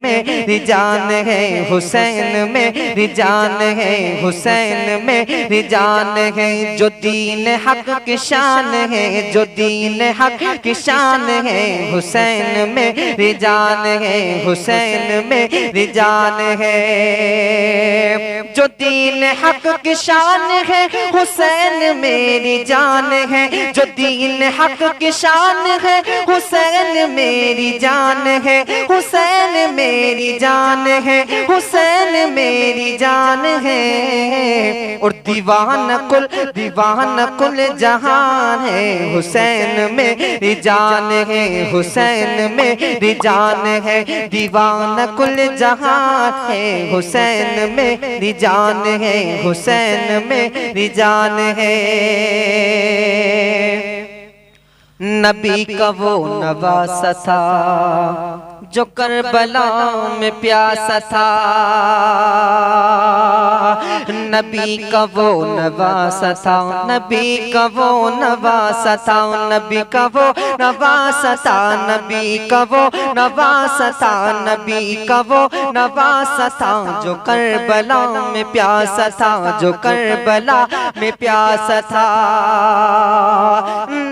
मेरी जान है हुसैन मेरी जान है हुसैन मेरी जान है। जो दीन हक की शान है, जो दीन हक की शान है, हुसैन मेरी जान है हुसैन मेरी जान है। जो दीन हक की शान है हुसैन मेरी जान है। जो दीन हक की शान है हुसैन मेरी जान है। हुसैन मेरी जान है हुसैन मेरी जान है। और दीवान कुल जहान है हुसैन मेरी जान है हुसैन मेरी जान है। दीवान कुल जहान है हुसैन मेरी जान है हुसैन मेरी जान है। नबी का वो नवासा था जो करबला में प्यासा था। नबी का वो नवासा था, नबी का वो नवासा था, नबी का वो नवासा था, नबी का वो नवासा था, नबी का वो नवासा था। जो करबला में प्यासा था, जो करबला में प्यासा था।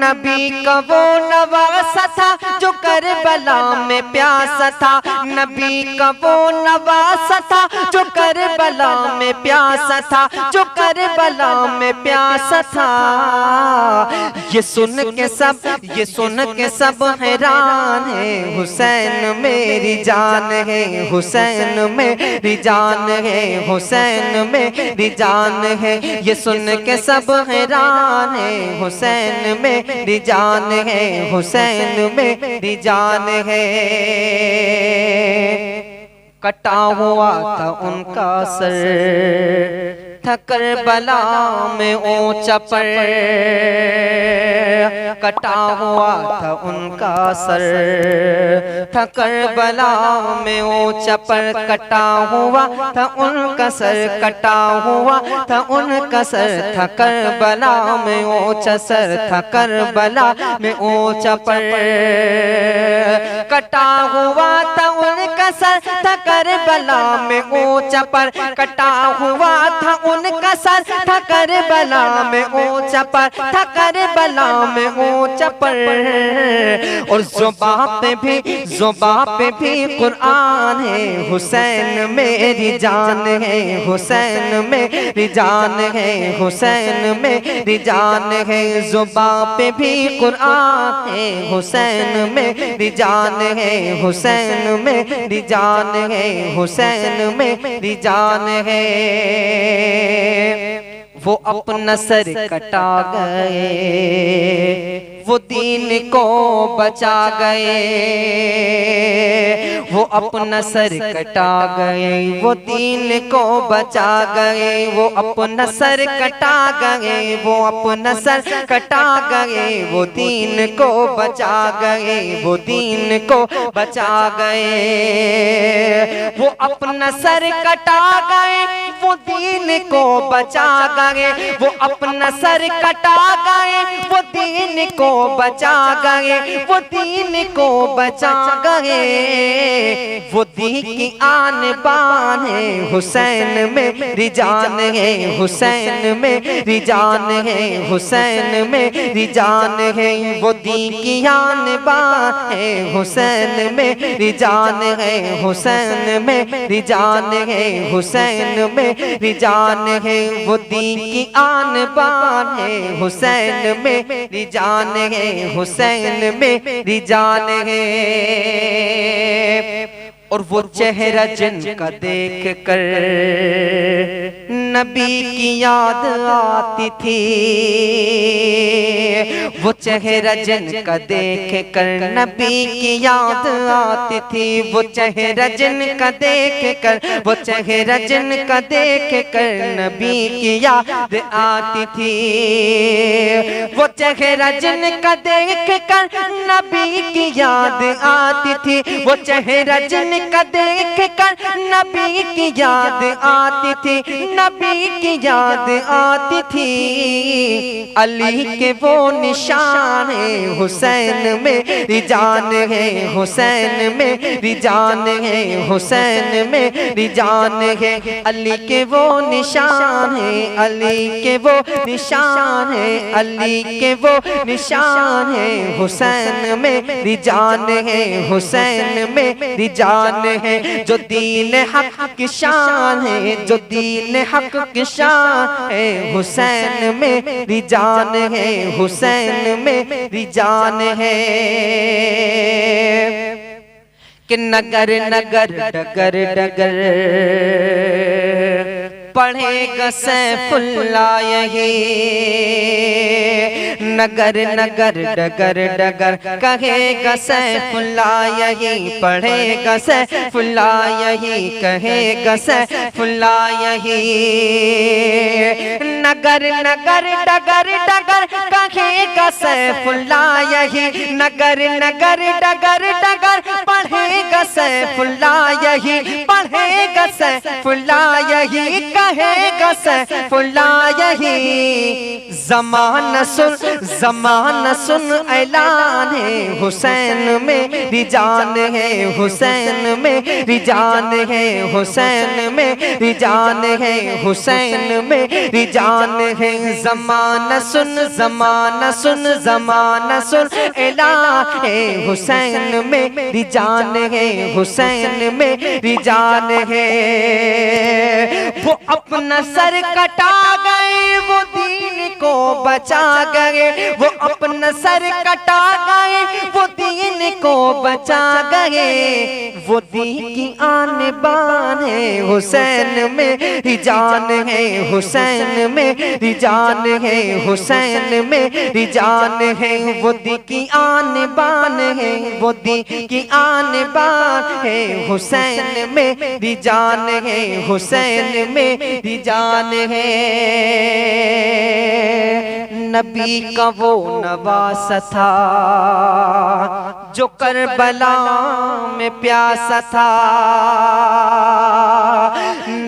नबी का वो नवासा था जो करबला में प्यासा था। नबी का वो नवासा था जो करबला में प्यासा था, जो करबला में प्यासा था। ये सुन के सब हैरान है हुसैन मेरी जान है हुसैन मेरी जान है हुसैन मेरी जान है। ये सुन के सब हैरान है हुसैन मेरी जान है हुसैन मेरी जान है। कटा हुआ था उनका सर था करबला में ऊंचा पर। कटा हुआ था उनका सर था करबला में ऊंचा पर। कटा हुआ था उनका सर, कटा हुआ था उनका सर था करबला में ऊंचा सर था करबला में ऊंचा पर। कटा हुआ था उनका सर था करबला में ऊंचा पर। कटा हुआ था उनका सर था करबला में ऊंचा पर, था करबला में ऊंचा पर। और ज़ुबां पे भी कुरान है हुसैन मेरी जान है हुसैन मेरी जान है हुसैन मेरी जान है। ज़ुबां पे भी कुरान है हुसैन मेरी जान है हुसैन मेरी जान है हुसैन मेरी जान है। वो अपना सर कटा गए, वो दीन को बचा गए। वो अपना सर कटा गए, वो दीन को बचा गए। वो अपना सर कटा गए, वो अपना सर कटा गए। वो दीन को बचा गए, वो दीन को बचा गए। वो अपना सर कटा गए, वो दीन को बचा गए। वो अपना सर कटा गए, वो दीन को बचा गए। वो दीन को बचा गए। वो दीन की आन बान है हुसैन मेरी जान है हुसैन मेरी जान है हुसैन मेरी जान है। वो दीन की आन बान है हुसैन मेरी जान है हुसैन मेरी जान है हुसैन मेरी जान है। वो दीन की आन बान है हुसैन मेरी जान है हुसैन मेरी जान है। और वो चेहरा जिनका देख कर नबी की याद आती थी। वो चेहरा जिनका देख कर नबी की याद आती थी। वो चेहरा जिनका देख कर, वो चेहरा जिनका देख कर नबी की याद आती थी। वो चेहरा जिनका देख कर नबी की याद आती थी। वो चेहरा जिन का देख कर नबी की याद आती थी, नबी की याद आती थी। अली के वो निशान है हुसैन में रिजान है, हुसैन में रिजान है, हुसैन में रिजान है। अली के वो निशान है, अली के वो निशान है, अली के वो निशान है। हुसैन में रिजान है, हुसैन में रिजान है। जो दीन हक की शान है, जो दीन हक की शान है, हुसैन में रिजान है, हुसैन में रिजान है। कि नगर नगर डगर डगर पढ़ेगा सैफुल्लाह यही, नगर नगर डगर डगर कहेगा सैफुल्लाह यही, पढ़ेगा सैफुल्लाह यही, कहेगा सैफुल्लाह यही। नगर नगर डगर डगर कहेगा सैफुल्लाह यही, नगर नगर डगर डगर पढ़ेगा सैफुल्लाह यही, पढ़ेगा सैफुल्लाह यही, कहेगा सैफुल्लाह यही। ज़माना सुन ऐलान है, हुसैन में रिजान है, हुसैन में रिजान है, हुसैन में रिजान है, हुसैन में रिजान है। ज़माना सुन ऐलान है, हुसैन में रिजान है, हुसैन में रिजान है। वो अपना सर कटा गए, वो दीन को बचा गए, वो अपना सर कटा गए, वो दीन को बचा गए। वो दीन की आन बान है, हुसैन में रिजान है, हुसैन में रिजान है, हुसैन में रिजान है। वो दीन की आन बान है, वो दीन की आन बान है, हुसैन में रिजान है, हुसैन में रिजान है। नबी का वो नवासा था जो करबला में प्यासा था,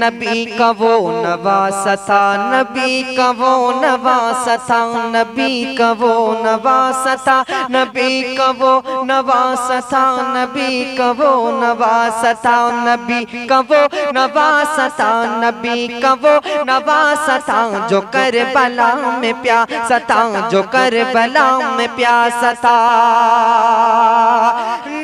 नबी का वो नवासा था, नबी का वो नवासा था, नबी का वो नवासा था, नबी का वो नवासा था, नबी का वो नवासा था, नबी का वो नवासा था, नबी का वो नवासा था जो करबला में प्यासा था, जो करबला में प्यासा था।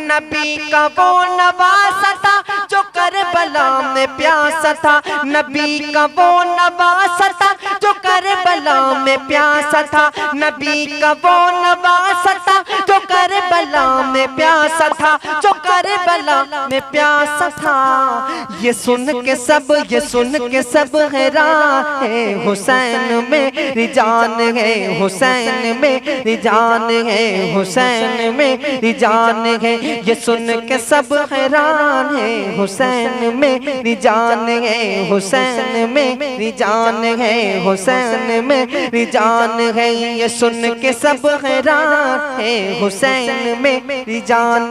नबी का वो नवासा था जो करबला में प्यासा था, नबी का वो नवासा था जो करबला में प्यासा था, नबी का वो नवासा था जो करबला में प्यासा था, जो करबला में प्यासा था। ये सुन के सब हैरान है, हुसैन में रिजान है, हुसैन में रिजान है, हुसैन में रिजान है। ये सुन के सब हैरान है, हुसैन में रिजान है, हुसैन में रिजान है, हुसैन में रिजान है। ये सुन के सब हैरान है, हुसैन में रिजान